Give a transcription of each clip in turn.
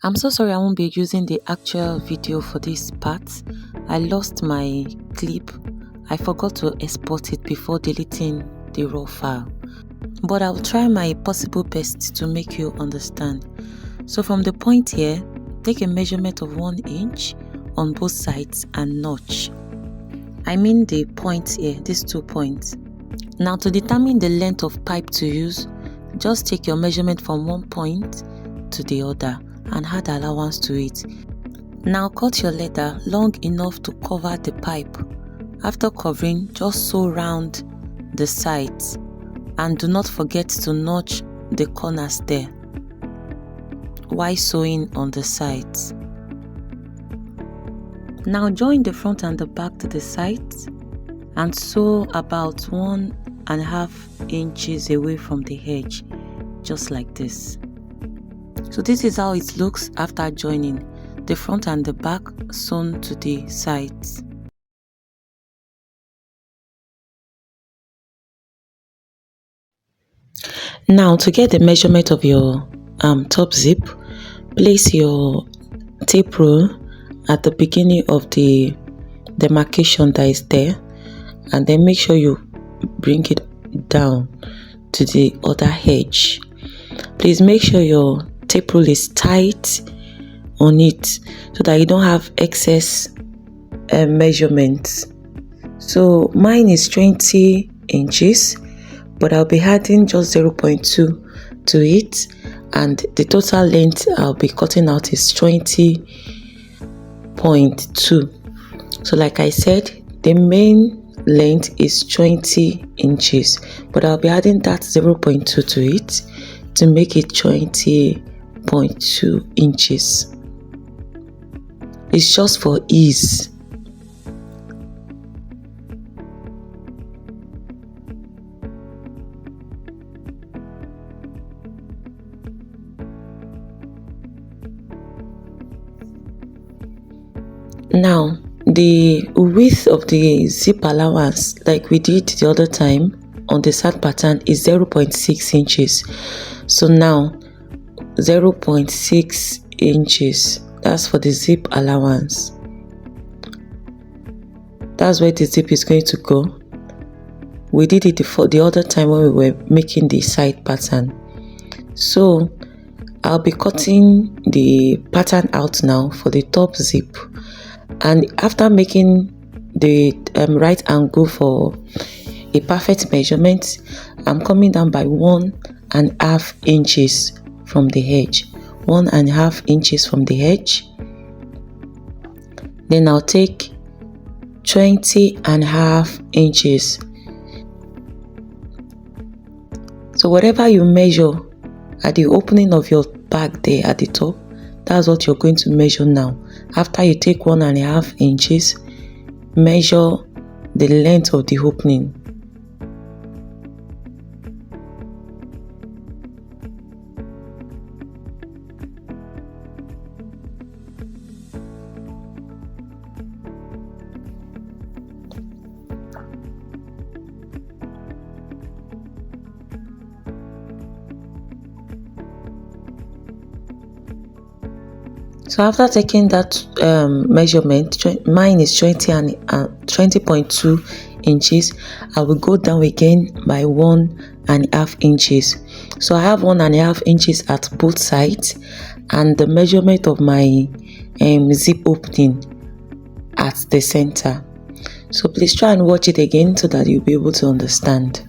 I'm so sorry I won't be using the actual video for this part. I lost my clip. I forgot to export it before deleting the raw file. But I'll try my possible best to make you understand. So from the point here, take a measurement of 1 inch on both sides and notch. I mean the points here, these 2 points. Now to determine the length of pipe to use, just take your measurement from one point to the other and add allowance to it. Now cut your leather long enough to cover the pipe. After covering, just sew round the sides and do not forget to notch the corners there while sewing on the sides. Now join the front and the back to the sides and sew about 1.5 inches away from the edge, just like this. So this is how it looks after joining the front and the back sewn to the sides. Now to get the measurement of your top zip, place your tape rule at the beginning of the demarcation that is there, and then make sure you bring it down to the other edge. Please make sure your tape rule is tight on it so that you don't have excess measurements. So mine is 20 inches, but I'll be adding just 0.2 to it, and the total length I'll be cutting out is 20.2. So like I said, the main length is 20 inches, but I'll be adding that 0.2 to it to make it 20.2 inches. It's just for ease. Now the width of the zip allowance, like we did the other time on the sad pattern, is 0.6 inches. So now 0.6 inches, that's for the zip allowance. That's where the zip is going to go. We did it the other time when we were making the side pattern. So I'll be cutting the pattern out now for the top zip, and after making the right angle for a perfect measurement, I'm coming down by 1.5 inches from the edge. 1.5 inches from the edge. Then I'll take 20.5 inches. So whatever you measure at the opening of your bag there at the top, that's what you're going to measure now. After you take 1.5 inches, measure the length of the opening. So after taking that measurement, mine is 20.2 inches. I will go down again by 1.5 inches. So I have 1.5 inches at both sides, and the measurement of my zip opening at the center. So please try and watch it again so that you'll be able to understand.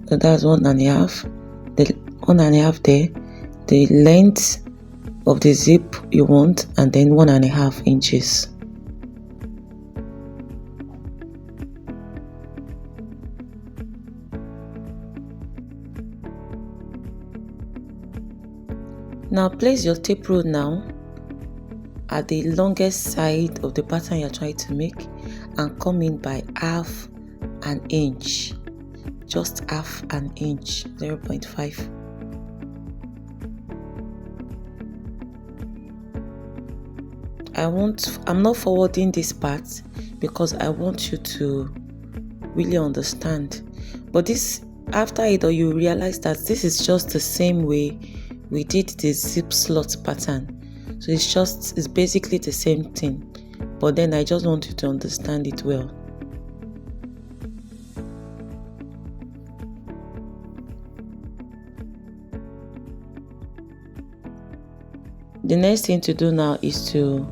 So that's 1.5, the 1.5 there, the length of the zip you want, and then 1.5 inches. Now place your tape rule now at the longest side of the pattern you're trying to make and come in by 1/2 inch. Just 1/2 inch, 0.5. I'm not forwarding this part because I want you to really understand. But this, after it all, you realize that this is just the same way we did the zip slot pattern. So it's basically the same thing. But then I just want you to understand it well. The next thing to do now is to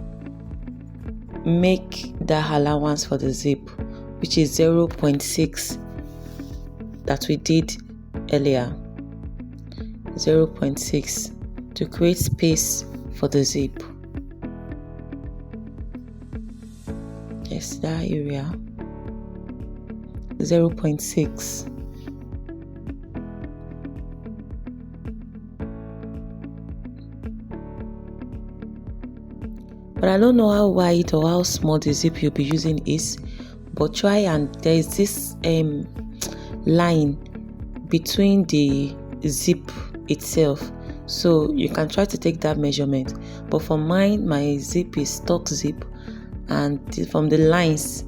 make the allowance for the zip, which is 0.6 that we did earlier. 0.6 to create space for the zip. Yes, that area. 0.6. But I don't know how wide or how small the zip you'll be using is, but try, and there is this line between the zip itself, so you can try to take that measurement. But for mine, my zip is stock zip, and from the lines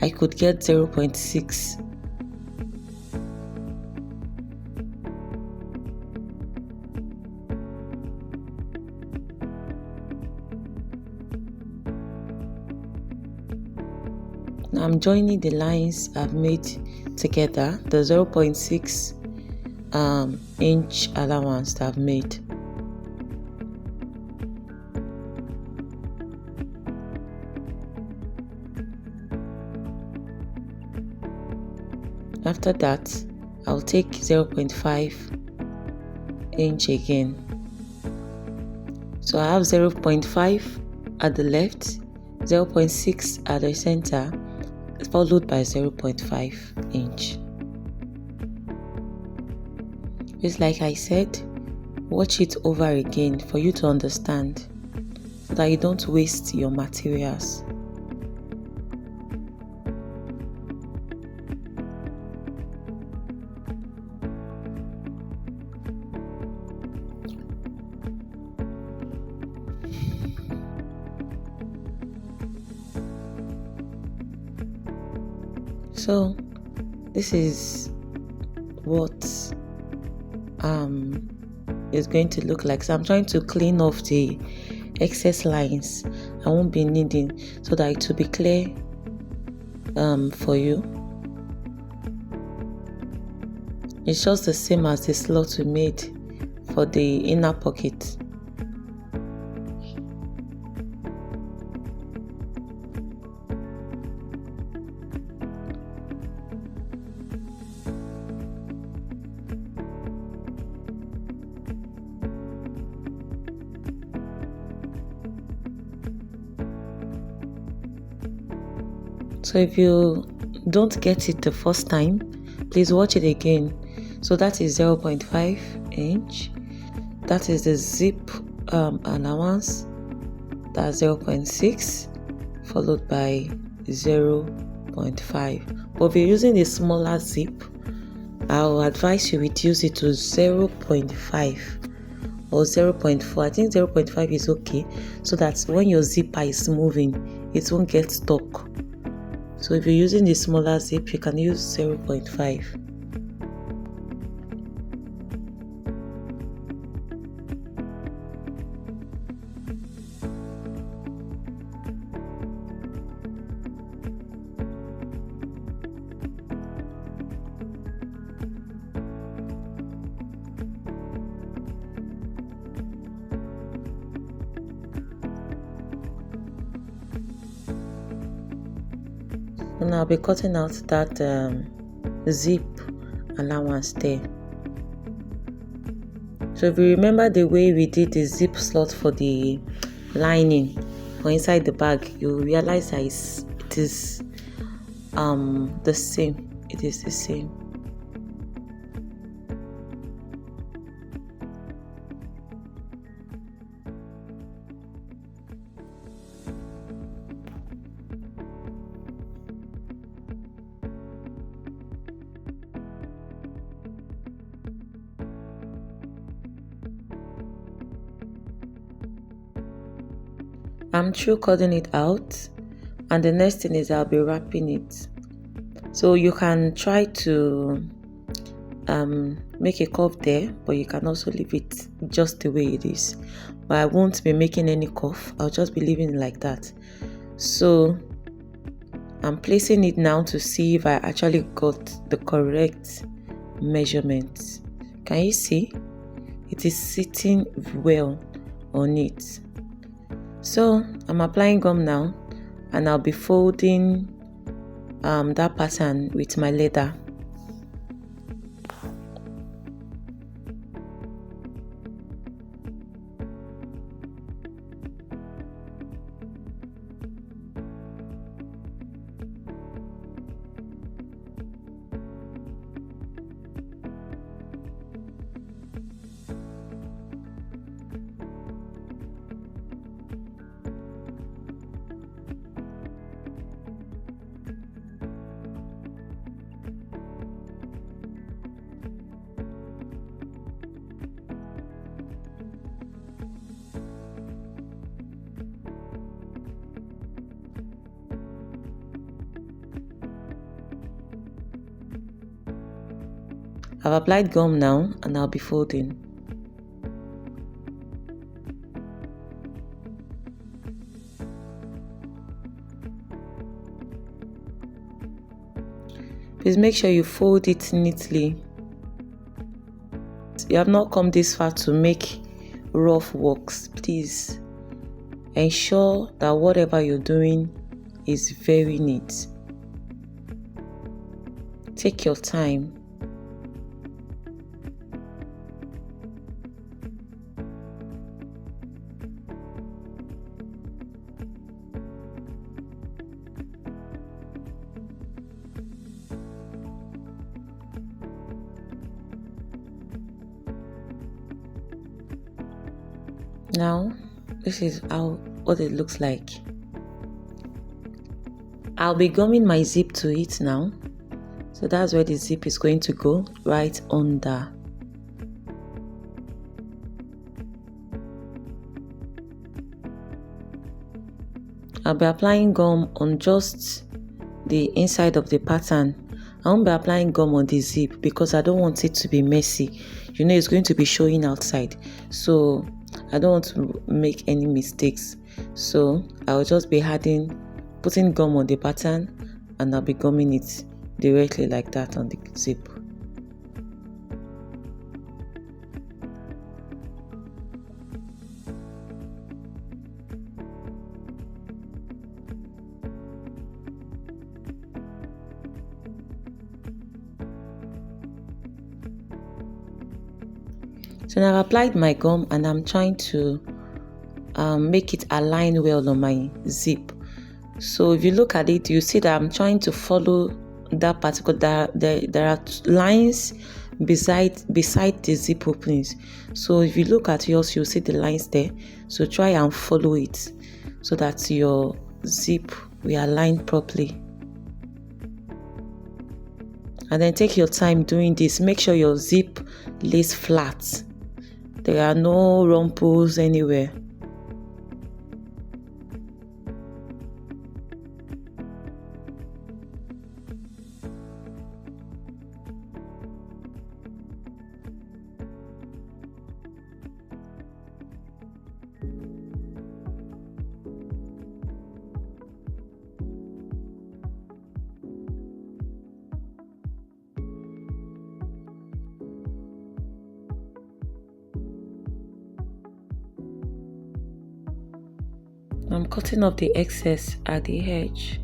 I could get 0.6. Now I'm joining the lines I've made together, the 0.6 inch allowance that I've made. After that, I'll take 0.5 inch again. So I have 0.5 at the left, 0.6 at the center, followed by 0.5 inch. Just like I said, watch it over again for you to understand, so that you don't waste your materials. So this is what is going to look like. So I'm trying to clean off the excess lines I won't be needing, so that it will be clear for you. It's just the same as the slot we made for the inner pocket. So if you don't get it the first time, please watch it again. So that is 0.5 inch. That is the zip allowance. That's 0.6 followed by 0.5. But if you're using a smaller zip, I'll advise you reduce it to 0.5 or 0.4. I think 0.5 is okay, so that when your zipper is moving, it won't get stuck. So if you're using the smaller zip, you can use 0.5. And I'll be cutting out that zip allowance there. So if you remember the way we did the zip slot for the lining for inside the bag, you realize that it is the same. It is the same. I'm through cutting it out, and the next thing is I'll be wrapping it. So you can try to make a cuff there, but you can also leave it just the way it is. But I won't be making any cuff, I'll just be leaving it like that. So I'm placing it now to see if I actually got the correct measurements. Can you see? It is sitting well on it. So I'm applying gum now, and I'll be folding that pattern with my leather. I've applied gum now, and I'll be folding. Please make sure you fold it neatly. You have not come this far to make rough works. Please ensure that whatever you're doing is very neat. Take your time. Now, this is what it looks like. I'll be gumming my zip to it now. So that's where the zip is going to go, right under. I'll be applying gum on just the inside of the pattern. I won't be applying gum on the zip because I don't want it to be messy. You know, it's going to be showing outside. So I don't want to make any mistakes. So I'll just be putting gum on the pattern, and I'll be gumming it directly like that on the zip. So now I've applied my gum, and I'm trying to make it align well on my zip. So if you look at it, you see that I'm trying to follow that particular, there are lines beside the zip openings. So if you look at yours, you'll see the lines there. So try and follow it so that your zip will align properly. And then take your time doing this. Make sure your zip lays flat. There are no rumples anywhere. I'm cutting off the excess at the edge.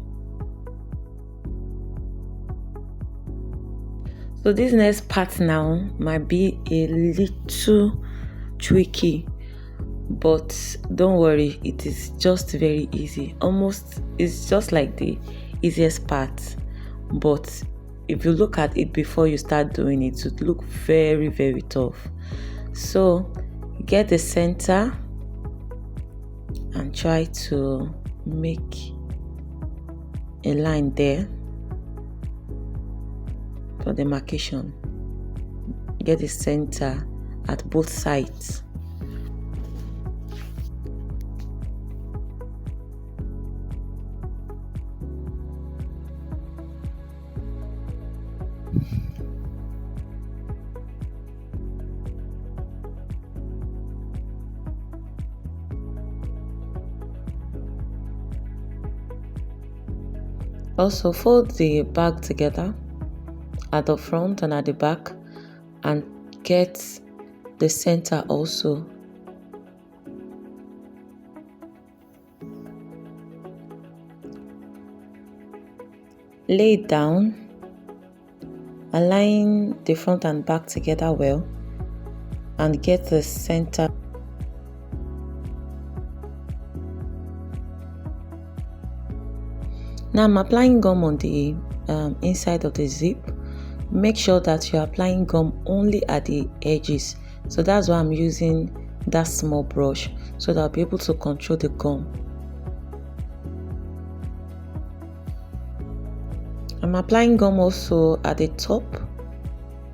So this next part now might be a little tricky, but don't worry, it is just very easy. It's just like the easiest part, but if you look at it before you start doing it, it would look very, very tough. So get the center and try to make a line there for the marcation. Get the center at both sides. Also fold the bag together at the front and at the back and get the center also. Lay it down, align the front and back together well and get the center. Now I'm applying gum on the inside of the zip. Make sure that you're applying gum only at the edges. So that's why I'm using that small brush, so that I'll be able to control the gum. I'm applying gum also at the top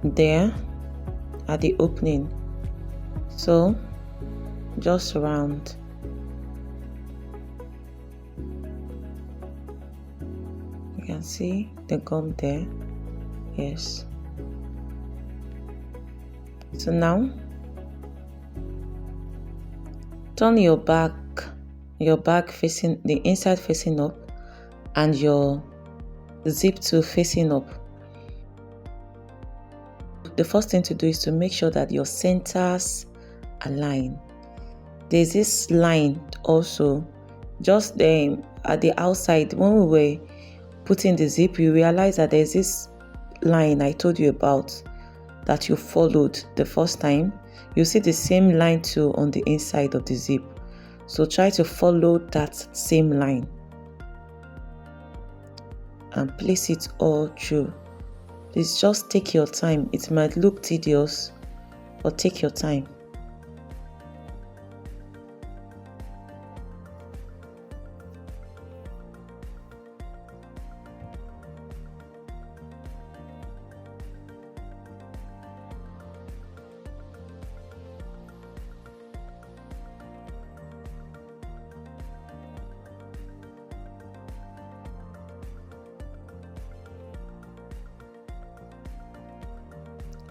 there, at the opening. So just round. You can see the gum there. Yes. So now turn your bag facing the inside, facing up, and your zip to facing up. The first thing to do is to make sure that your centers align. There's this line also just at the outside. When we were putting the zip, you realize that there's this line I told you about that you followed the first time. You see the same line too on the inside of the zip. So try to follow that same line and place it all through. Please just take your time. It might look tedious, but take your time.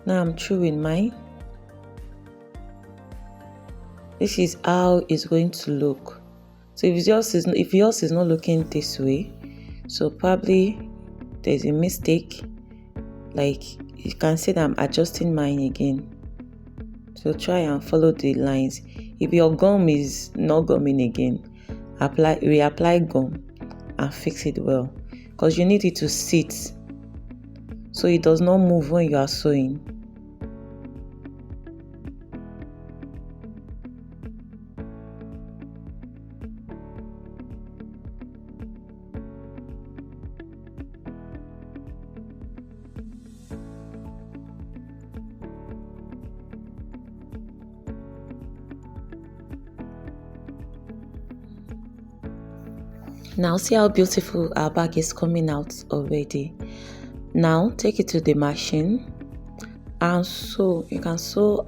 Now I'm through with mine. This is how it's going to look. So if yours is not looking this way, so probably there's a mistake. Like you can see that I'm adjusting mine again. So try and follow the lines. If your gum is not gumming again, reapply gum and fix it well, because you need it to sit so it does not move when you are sewing. Now see how beautiful our bag is coming out already. Now take it to the machine and sew. You can sew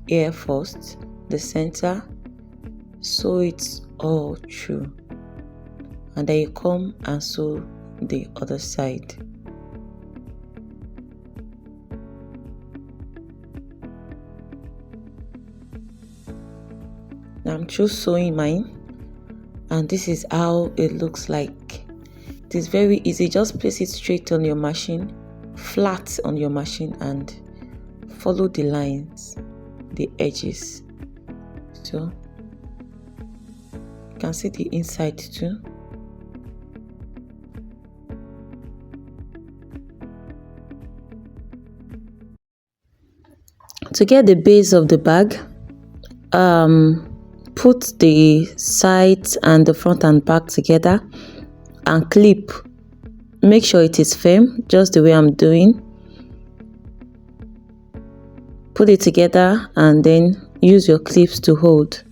here first, the center, sew it all through, and then you come and sew the other side. Now I'm through sewing mine, and this is how it looks like. It is very easy. Just place it straight on your machine, flat on your machine, and follow the lines, the edges. So you can see the inside too. To get the base of the bag, put the sides and the front and back together and clip. Make sure it is firm, just the way I'm doing. Put it together and then use your clips to hold.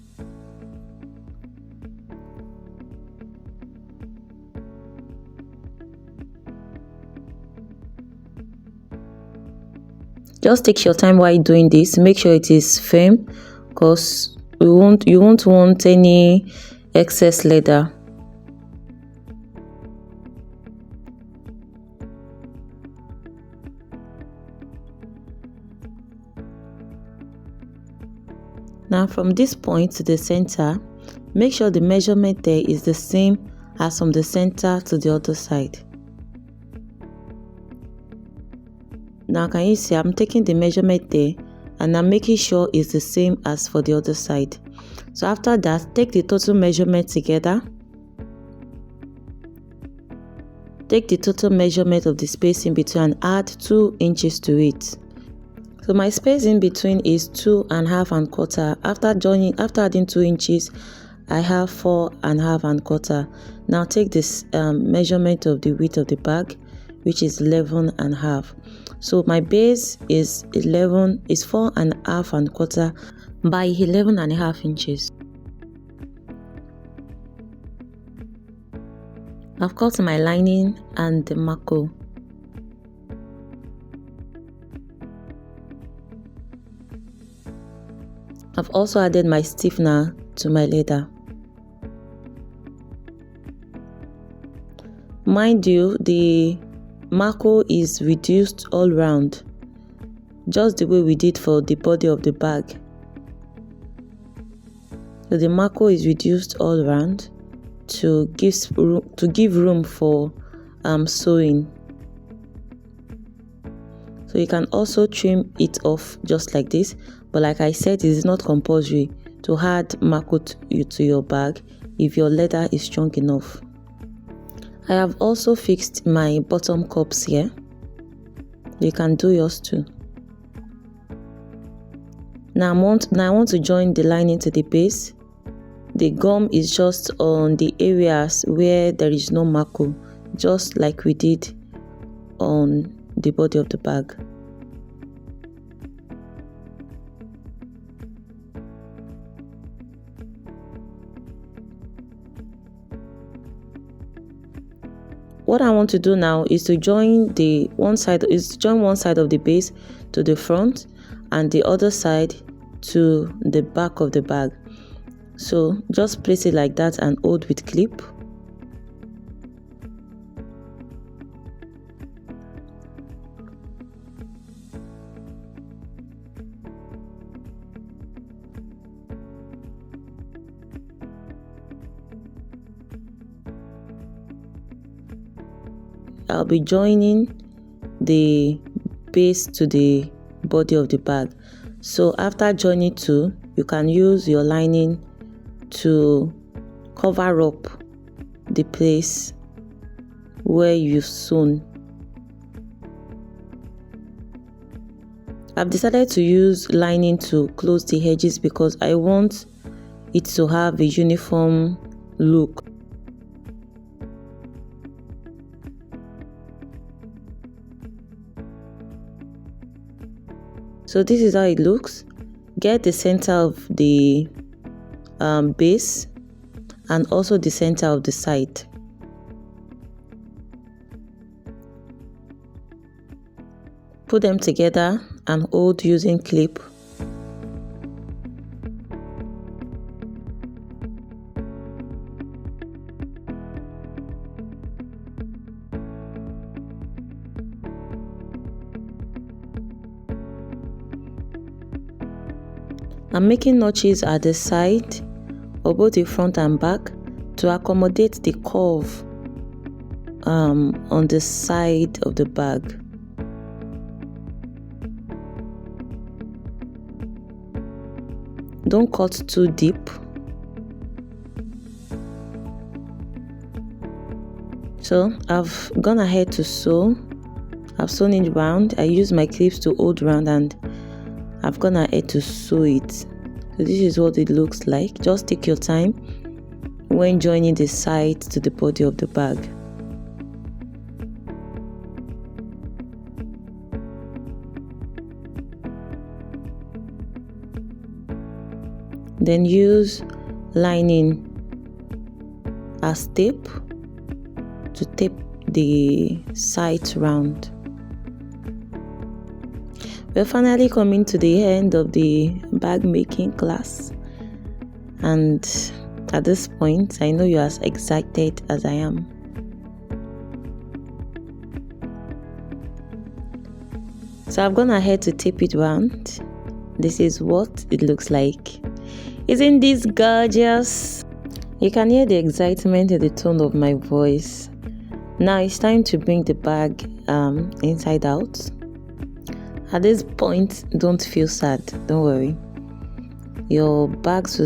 Just take your time while doing this. Make sure it is firm, because you won't want any excess leather. Now from this point to the center, make sure the measurement there is the same as from the center to the other side. Now can you see I'm taking the measurement there and I'm making sure it's the same as for the other side. So after that, take the total measurement together. Take the total measurement of the space in between and add 2 inches to it. So my space in between is 2.5 1/4. After adding 2 inches, I have 4.5 1/4. Now take this measurement of the width of the bag, which is 11.5. So my base is 4.5 1/4 by 11.5 inches. I've cut my lining and the marco. I've also added my stiffener to my leather. Mind you, the marco is reduced all round, just the way we did for the body of the bag. So the marco is reduced all round to give room for sewing. So you can also trim it off just like this, but like I said, it is not compulsory to add marco to your bag if your leather is strong enough. I have also fixed my bottom cups here. You can do yours too. Now I want to join the lining to the base. The gum is just on the areas where there is no marco, just like we did on the body of the bag. What I want to do now is to join one side of the base to the front and the other side to the back of the bag. So just place it like that and hold with clip. I'll be joining the base to the body of the bag. So after joining two, you can use your lining to cover up the place where you've sewn. I've decided to use lining to close the edges because I want it to have a uniform look. So this is how it looks. Get the center of the base and also the center of the side. Put them together and hold using clip. I'm making notches at the side of both the front and back to accommodate the curve on the side of the bag. Don't cut too deep. So I've gone ahead to sew. I've sewn it round. I use my clips to hold round and I've gone ahead to sew it. So this is what it looks like. Just take your time when joining the side to the body of the bag. Then use lining as tape to tape the sides round. We're finally coming to the end of the bag making class, and at this point I know you're as excited as I am. So I've gone ahead to tape it round. This is what it looks like. Isn't this gorgeous? You can hear the excitement in the tone of my voice. Now it's time to bring the bag inside out. At this point, don't feel sad, don't worry. Your bags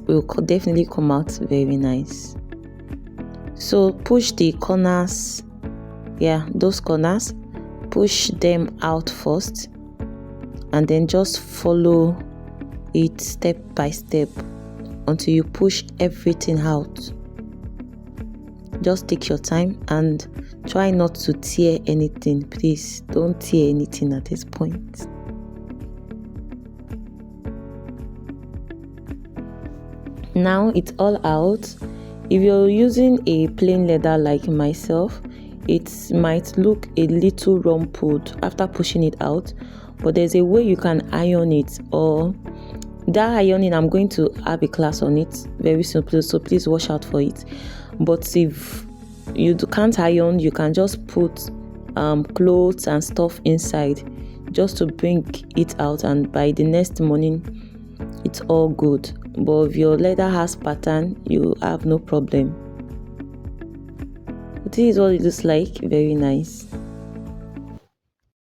will definitely come out very nice. So push the corners, those corners, push them out first, and then just follow it step by step until you push everything out. Just take your time and try not to tear anything. Please don't tear anything at this point. Now it's all out. If you're using a plain leather like myself, it might look a little rumpled after pushing it out, but there's a way you can iron it, or that ironing, I'm going to have a class on it very soon, so please watch out for it. But if you can't iron, you can just put clothes and stuff inside just to bring it out, and by the next morning it's all good. But if your leather has pattern, you have no problem. This is what it looks like. Very nice.